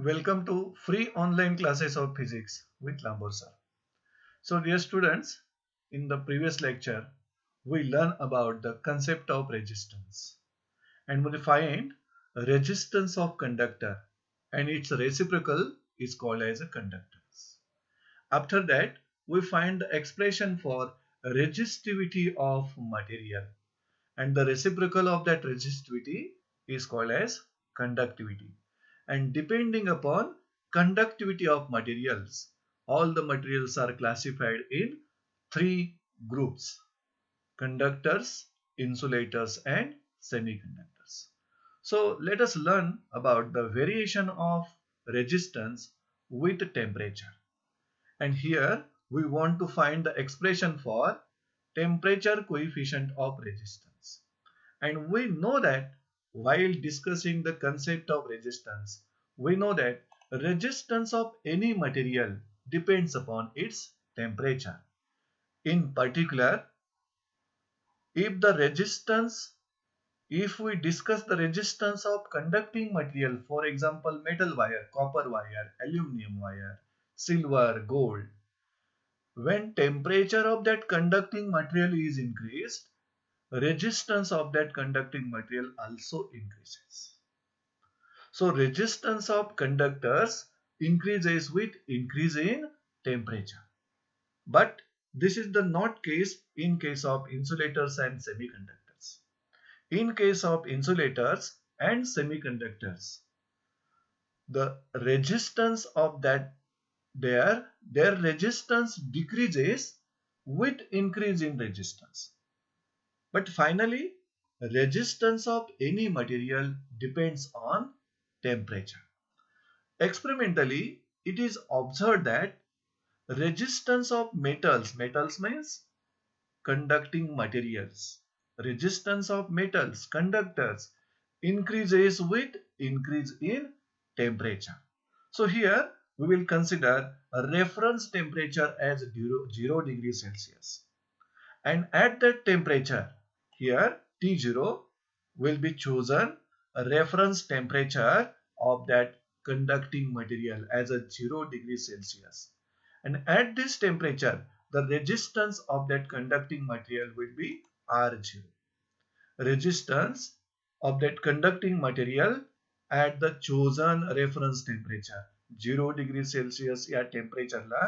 Welcome to free online classes of physics with Lambor sir. So dear students, in the previous lecture, we learned about the concept of resistance and we find resistance of conductor and its reciprocal is called as a conductance. After that, we find the expression for resistivity of material and the reciprocal of that resistivity is called as conductivity. And depending upon conductivity of materials, all the materials are classified in three groups: conductors, insulators and semiconductors. So let us learn about the variation of resistance with temperature. And here we want to find the expression for temperature coefficient of resistance. And we know that while discussing the concept of resistance, we know that resistance of any material depends upon its temperature. In particular, if the resistance, if we discuss the resistance of conducting material, for example, metal wire, copper wire, aluminum wire, silver, gold, when temperature of that conducting material is increased, resistance of that conducting material also increases. So resistance of conductors increases with increase in temperature. But this is the not case in case of insulators and semiconductors. In case of insulators and semiconductors, the resistance of that their resistance decreases with increase in resistance. But finally, resistance of any material depends on temperature. Experimentally, it is observed that resistance of metals means conducting materials, resistance of metals, conductors, increases with increase in temperature. So here we will consider a reference temperature as 0 degrees Celsius. And at that temperature, here T0 will be chosen a reference temperature of that conducting material as a 0 degrees Celsius. And at this temperature, the resistance of that conducting material will be R0. Resistance of that conducting material at the chosen reference temperature 0 degree Celsius या टेम्परेचरला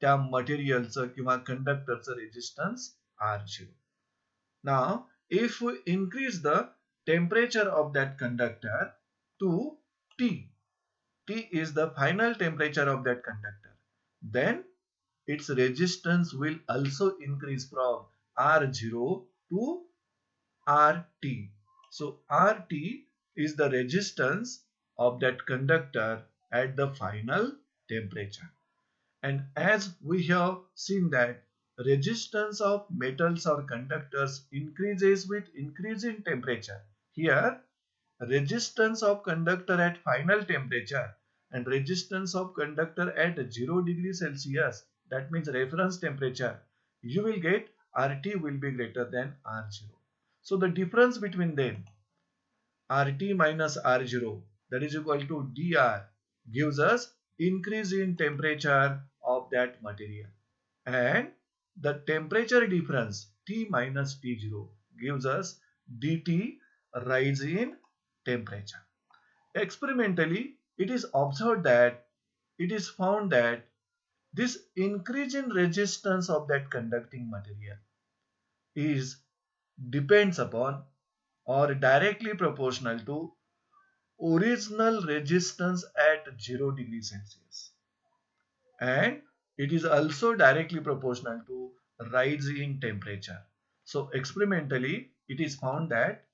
त्या मटेरियलचं किंवा कंडक्टरचं resistance R0. Now, if we increase the temperature of that conductor to T, T is the final temperature of that conductor, then its resistance will also increase from R0 to RT. So RT is the resistance of that conductor at the final temperature. And as we have seen that resistance of metals or conductors increases with increase in temperature. Here, resistance of conductor at final temperature and resistance of conductor at 0 degrees Celsius, that means reference temperature, you will get RT will be greater than R0. So the difference between them, RT minus R0, that is equal to dr, gives us increase in temperature of that material. And the temperature difference T minus T0 gives us dt, rise in temperature. Experimentally, it is observed that it is found that this increase in resistance of that conducting material is depends upon or directly proportional to original resistance at 0 degrees Celsius. And it is also directly proportional to rise in temperature. So experimentally, it is found that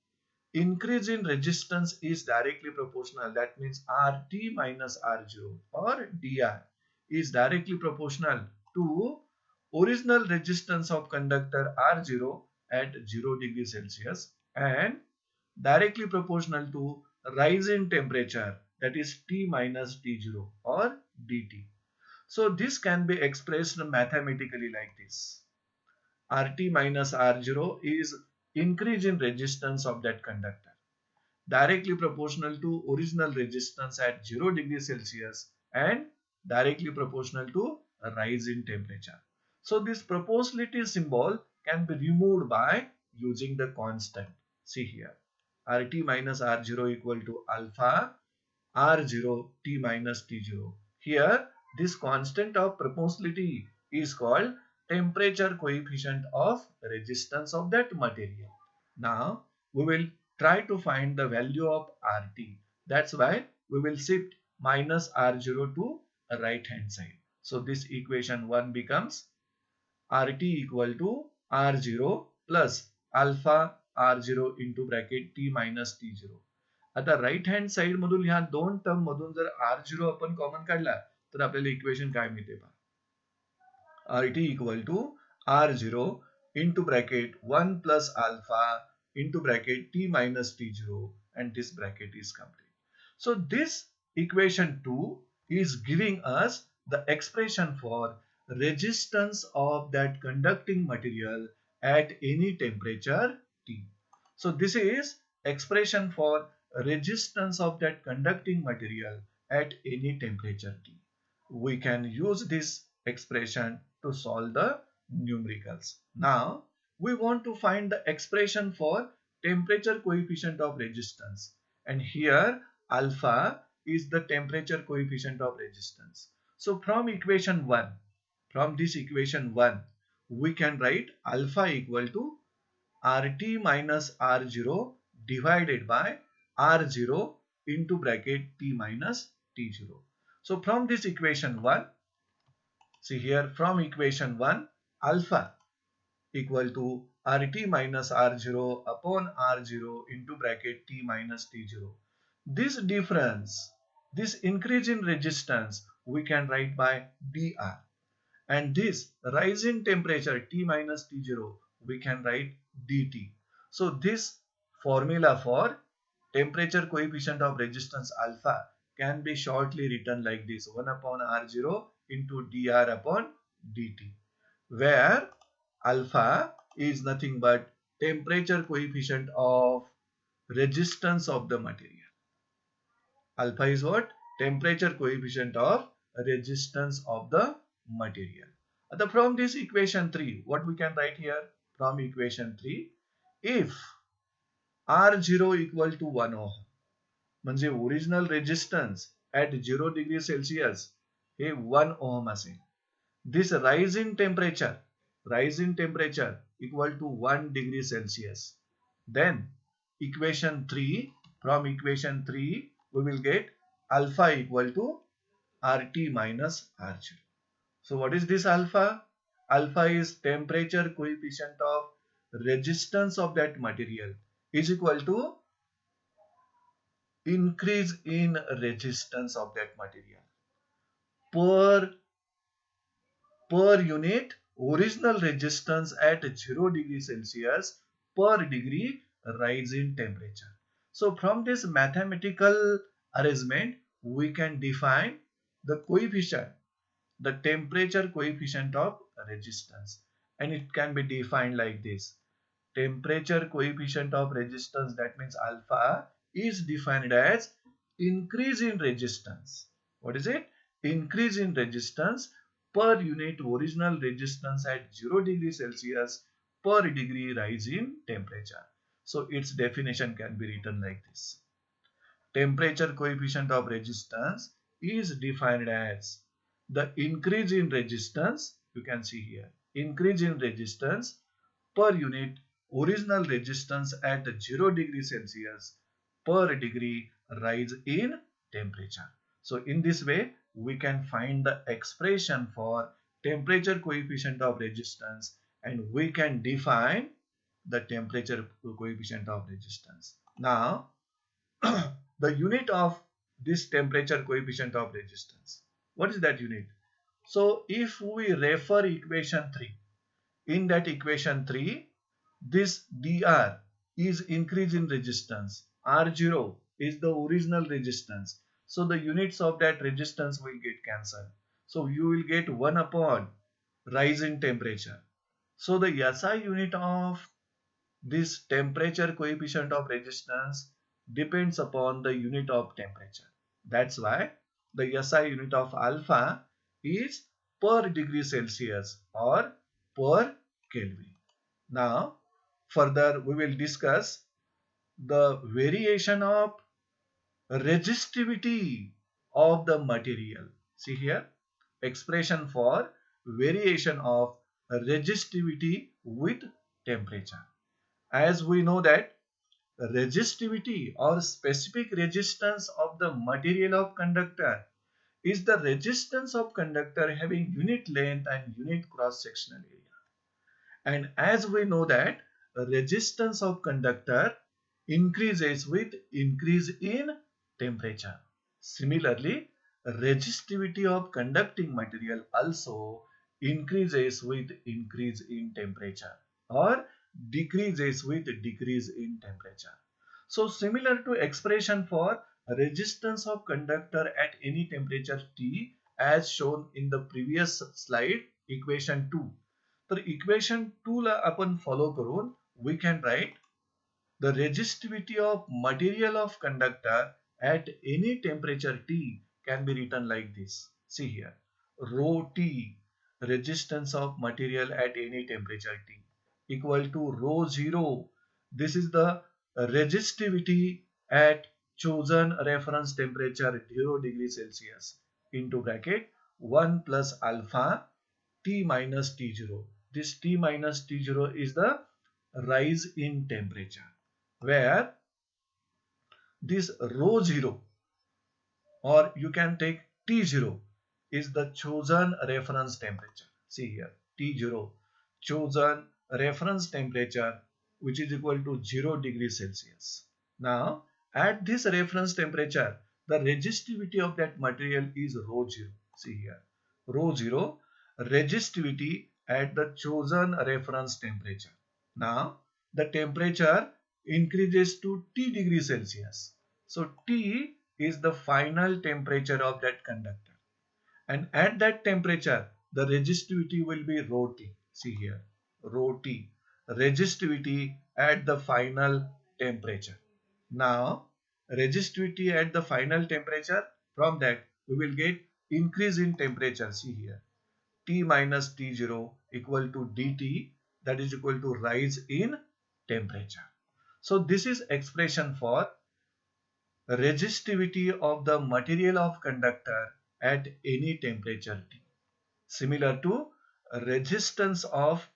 increase in resistance is directly proportional. That means RT minus R0 or dr is directly proportional to original resistance of conductor R0 at 0 degrees Celsius and directly proportional to rise in temperature, that is T minus T0 or dt. So this can be expressed mathematically like this. RT minus R0 is increase in resistance of that conductor. directly proportional to original resistance at 0 degrees Celsius and directly proportional to a rise in temperature. So this proportionality symbol can be removed by using the constant. See here, RT minus R0 equal to alpha R0 T minus T0. Here, this constant of proportionality is called temperature coefficient of resistance of that material. Now, we will try to find the value of RT. That's why we will shift minus R0 to the right hand side. So, this equation 1 becomes RT equal to R0 plus alpha R0 into bracket T minus T0. आता right hand side मधून ह्या दोन term मधून जर R0 आपण common काढला तर आपल्याला इक्वेशन काय मिळते पहा, RT equal to R0 into bracket 1 plus alpha into bracket T minus T0 and this bracket is complete. So this equation 2 is giving us the expression for resistance of that conducting material at any temperature T. So this is expression for resistance of that conducting material at any temperature T. We can use this expression to solve the numericals. Now we want to find the expression for temperature coefficient of resistance, and here alpha is the temperature coefficient of resistance. So from equation 1, from this equation 1, we can write alpha equal to RT minus R0 divided by R0 into bracket T minus T0. So from this equation 1, see here, from equation 1, alpha equal to RT minus R0 upon R0 into bracket T minus T0. This difference, this increase in resistance, we can write by dr. And this rise in temperature T minus T0, we can write dt. So this formula for temperature coefficient of resistance alpha can be shortly written like this, 1 upon R0 into dr upon dt, where alpha is nothing but temperature coefficient of resistance of the material. Alpha is what? Temperature coefficient of resistance of the material. From this equation 3, what we can write here? From equation 3, if R0 equal to 1 ohm, म्हणजे original resistance at 0 degree Celsius हे 1 ohm असेल. This rise in temperature equal to 1 degree Celsius. Then equation 3, from equation 3 we will get alpha equal to RT minus R0. So what is this alpha? Alpha is temperature coefficient of resistance of that material is equal to increase in resistance of that material per unit original resistance at 0 degree Celsius per degree rise in temperature. So from this mathematical arrangement we can define the coefficient, the temperature coefficient of resistance, and it can be defined like this. Temperature coefficient of resistance, that means alpha, is defined as increase in resistance. What is it? Increase in resistance per unit original resistance at 0 degree Celsius per degree rise in temperature. So its definition can be written like this. Temperature coefficient of resistance is defined as the increase in resistance, you can see here, increase in resistance per unit original resistance at 0 degree Celsius per degree rise in temperature. So in this way we can find the expression for temperature coefficient of resistance, and we can define the temperature coefficient of resistance. Now the unit of this temperature coefficient of resistance, what is that unit? So if we refer equation 3, in that equation 3, this dr is increase in resistance, R0 is the original resistance, so the units of that resistance will get cancelled. So you will get 1 upon rise in temperature. So the SI unit of this temperature coefficient of resistance depends upon the unit of temperature. That's why the SI unit of alpha is per degree Celsius or per Kelvin. Now, further we will discuss the variation of resistivity of the material. See here, expression for variation of resistivity with temperature. As we know that resistivity or specific resistance of the material of conductor is the resistance of conductor having unit length and unit cross sectional area. And as we know that resistance of conductor increases with increase in temperature. Similarly, resistivity of conducting material also increases with increase in temperature or decreases with decrease in temperature. So similar to expression for resistance of conductor at any temperature T as shown in the previous slide, equation 2. तर equation 2 ला आपण follow करून we can write the resistivity of material of conductor at any temperature T can be written like this. See here, rho T, resistance of material at any temperature T, equal to rho 0. This is the resistivity at chosen reference temperature 0 degree Celsius into bracket 1 plus alpha T minus T0. This T minus T0 is the rise in temperature, where this rho 0 or you can take T0 is the chosen reference temperature. See here, T0, chosen reference temperature, which is equal to 0 degree Celsius. Now, at this reference temperature, the resistivity of that material is rho 0. See here, rho 0, resistivity at the chosen reference temperature. Now, the temperature increases to T degree Celsius. So, T is the final temperature of that conductor. And at that temperature, the resistivity will be rho T. See here, rho T, resistivity at the final temperature. Now, resistivity at the final temperature, from that we will get increase in temperature. See here, T minus T0 equal to dt, that is equal to rise in temperature. So this is expression for resistivity of the material of conductor at any temperature T. Similar to resistance of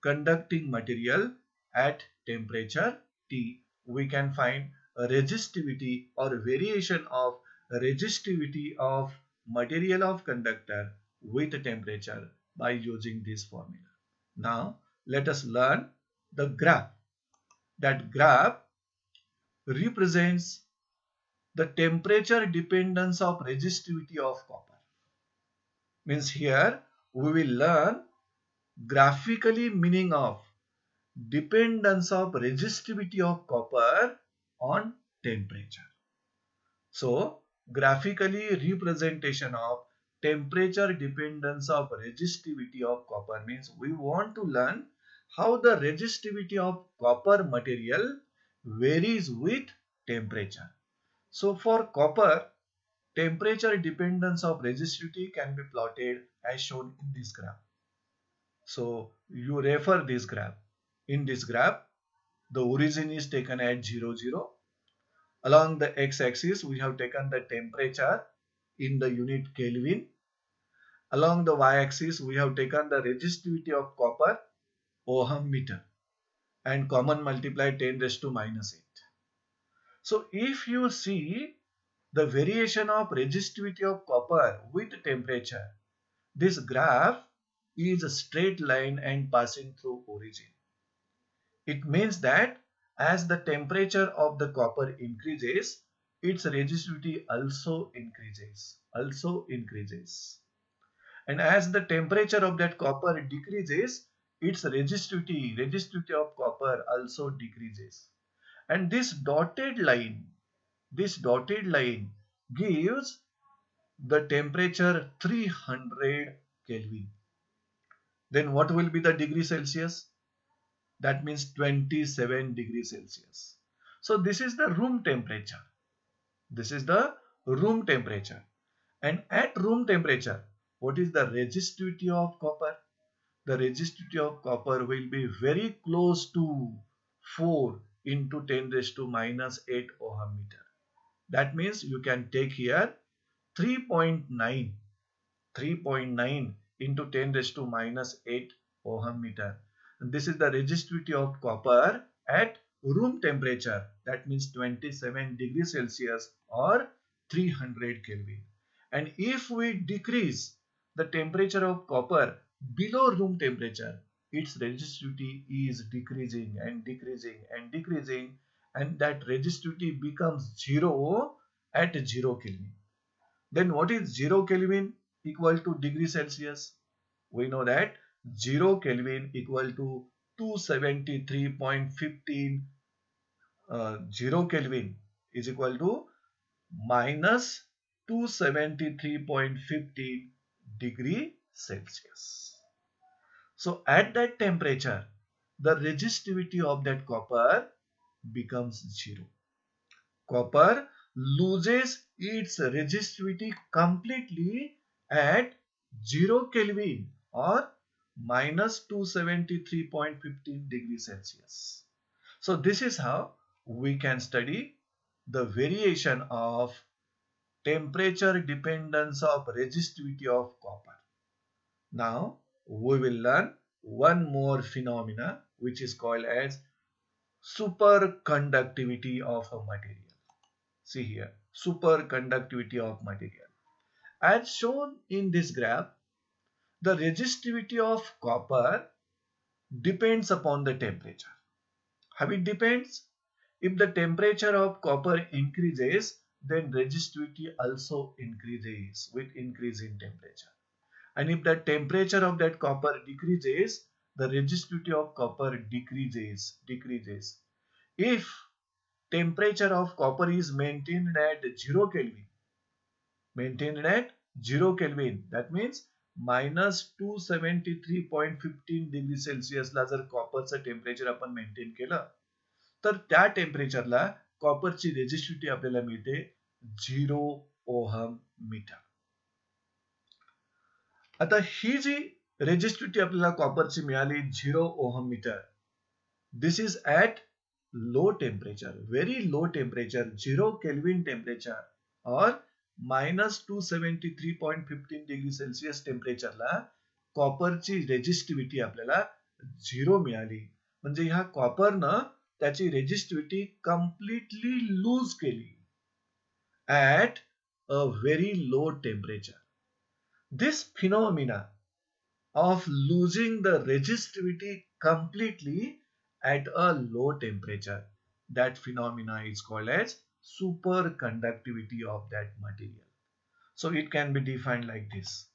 conducting material at temperature T, we can find a resistivity or variation of resistivity of material of conductor with temperature by using this formula. Now let us learn the graph. That graph represents the temperature dependence of resistivity of copper. Means here we will learn graphically meaning of dependence of resistivity of copper on temperature. So graphically representation of temperature dependence of resistivity of copper means we want to learn how the resistivity of copper material varies with temperature. So for copper, temperature dependence of resistivity can be plotted as shown in this graph. So you refer this graph. In this graph, the origin is taken at 0, 0. Along the x-axis, we have taken the temperature in the unit Kelvin. Along the y-axis, we have taken the resistivity of copper, ohm meter, and common multiply 10 raised to minus 8. So if you see the variation of resistivity of copper with temperature, this graph is a straight line and passing through origin. It means that as the temperature of the copper increases, its resistivity also increases. And as the temperature of that copper decreases, its resistivity of copper also decreases. And this dotted line gives the temperature 300 Kelvin. Then what will be the degree Celsius? That means 27 degrees Celsius. So this is the room temperature. This is the room temperature. And at room temperature, what is the resistivity of copper? The resistivity of copper will be very close to 4 into 10 raised to minus 8 ohm meter. That means you can take here 3.9 into 10 raised to minus 8 ohm meter. And this is the resistivity of copper at room temperature. That means 27 degrees Celsius or 300 Kelvin. And if we decrease the temperature of copper below room temperature, its resistivity is decreasing and decreasing and decreasing, and that resistivity becomes 0 at 0 Kelvin. Then what is 0 Kelvin equal to degree Celsius? We know that 0 Kelvin equal to 273.15. 0 Kelvin is equal to minus 273.15 degree Celsius. So at that temperature, the resistivity of that copper becomes 0. Copper loses its resistivity completely at 0 Kelvin or minus 273.15 degrees Celsius. So this is how we can study the variation of temperature dependence of resistivity of copper. Now we will learn one more phenomena which is called as superconductivity of a material. See here, superconductivity of material. As shown in this graph, the resistivity of copper depends upon the temperature. How it depends? If the temperature of copper increases, then resistivity also increases with increase in temperature. And if the temperature of that copper decreases, the resistivity of copper decreases. If temperature of copper is maintained at 0 Kelvin, that means minus 273.15 degree सेल्सिअसला जर कॉपरचं temperature आपण maintain केलं तर त्या टेम्परेचरला कॉपरची resistivity आपल्याला मिळते 0 ohm metre. आता ही जी resistivity आपल्याला कॉपरची मिळाली 0 ohm metre, this is at low temperature, very low temperature, 0 Kelvin temperature or minus 273.15 degree Celsius टेम्परेचरला कॉपरची resistivity आपल्याला 0 मिळाली. म्हणजे ह्या कॉपरनं त्याची रेजिस्टिव्हिटी कम्प्लिटली लूज केली at a very low temperature. This phenomena of losing the resistivity completely at a low temperature, that phenomena is called as superconductivity of that material. So it can be defined like this: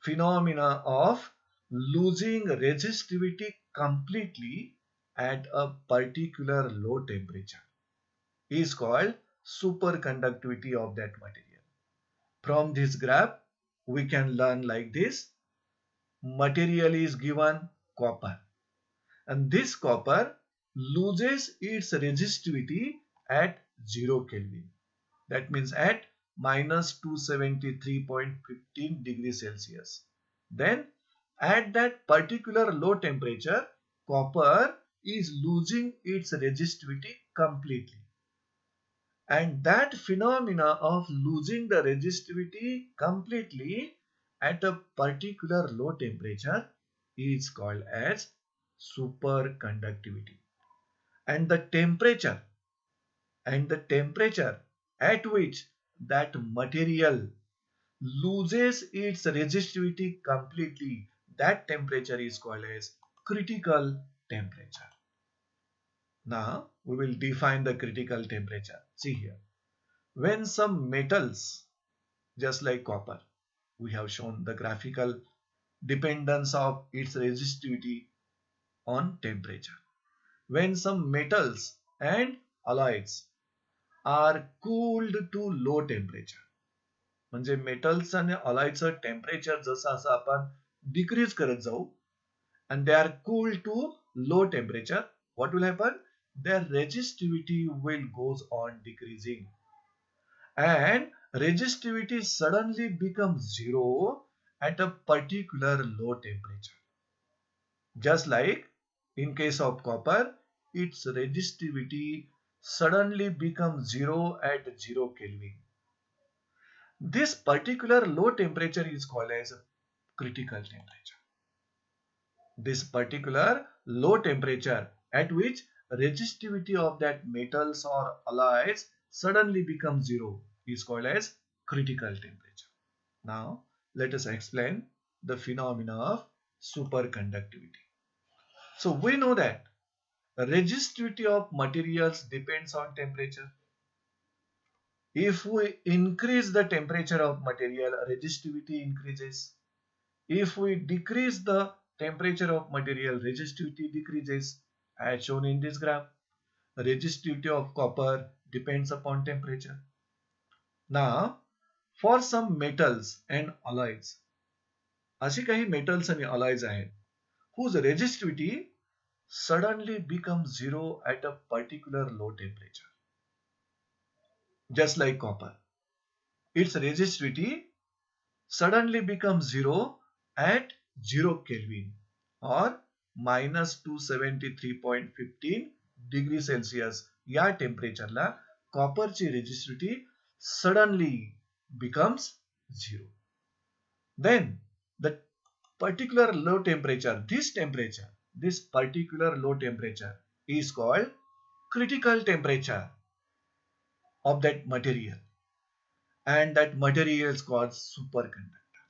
phenomena of losing resistivity completely at a particular low temperature is called superconductivity of that material. From this graph we can learn like this: material is given copper, and this copper loses its resistivity at 0 Kelvin. That means at minus 273.15 degrees Celsius. Then at that particular low temperature, copper is losing its resistivity completely. And that phenomena of losing the resistivity completely at a particular low temperature is called as superconductivity. And the temperature at which that material loses its resistivity completely, that temperature is called as critical temperature. Now we will define the critical temperature. See here, when some metals just like copper, we have shown the graphical dependence of its resistivity on temperature. When some metals and alloys are cooled to low temperature, म्हणजे metals आणि अलॉयचं temperature जसं असं आपण decrease करत जाऊ and they are cooled to low temperature, what will happen? their resistivity will goes on decreasing, and resistivity suddenly becomes zero at a particular low temperature. Just like in case of copper, its resistivity suddenly becomes zero at 0 Kelvin. This particular low temperature is called as critical temperature. This particular low temperature at which resistivity of that metals or alloys suddenly becomes zero is called as critical temperature. Now let us explain the phenomena of superconductivity. So we know that resistivity of materials depends on temperature. If we increase the temperature of material, resistivity increases. If we decrease the temperature of material, resistivity decreases, as shown in this graph. Resistivity of copper depends upon temperature. Now, for some metals and alloys, अशी काही metals आणि alloys आहेत, whose resistivity suddenly becomes zero at a particular low temperature. Just like copper, its resistivity suddenly becomes zero at 0 Kelvin or minus 273.15 degree Celsius. या टेम्परेचरला कॉपरची resistivity suddenly becomes zero. Then the particular low temperature, this particular low temperature is called critical temperature of that material, and that material is called superconductor,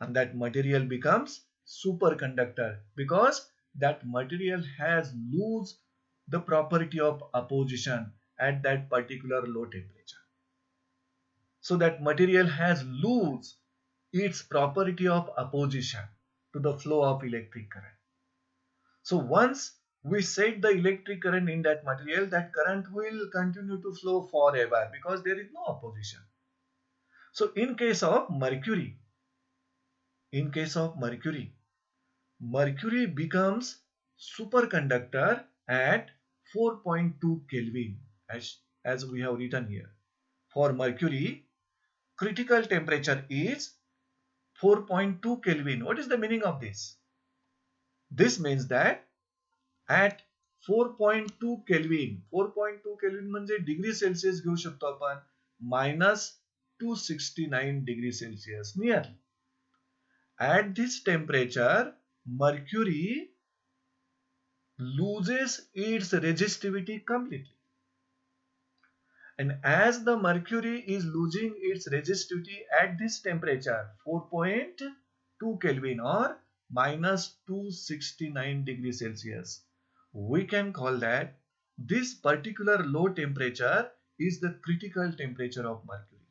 and that material becomes superconductor because that material has lose the property of opposition at that particular low temperature. So that material has lose its property of opposition to the flow of electric current. So once we set the electric current in that material, that current will continue to flow forever because there is no opposition. So in case of mercury, mercury becomes superconductor at 4.2 Kelvin, as we have written here. For mercury, critical temperature is 4.2 Kelvin. What is the meaning of this? This means that at 4.2 Kelvin, 4.2 Kelvin म्हणजे degree Celsius घेऊ शकतो आपण, minus 269 degree Celsius nearly. At this temperature, mercury loses its resistivity completely. And as the mercury is losing its resistivity at this temperature, 4.2 Kelvin or minus 269 degrees Celsius, we can call that this particular low temperature is the critical temperature of mercury.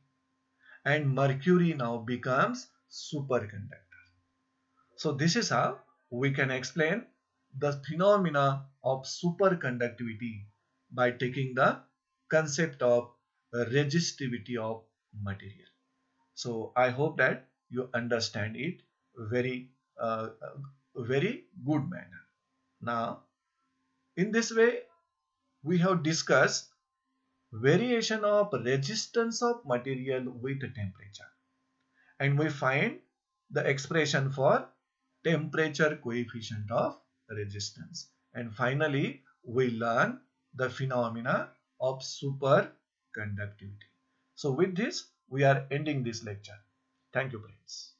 And mercury now becomes superconductor. So this is how we can explain the phenomena of superconductivity by taking the concept of resistivity of material. So I hope that you understand it very good manner. Now, in this way, we have discussed variation of resistance of material with temperature, and we find the expression for temperature coefficient of resistance. And finally, we learn the phenomena of superconductivity. So with this, we are ending this lecture. Thank you, friends.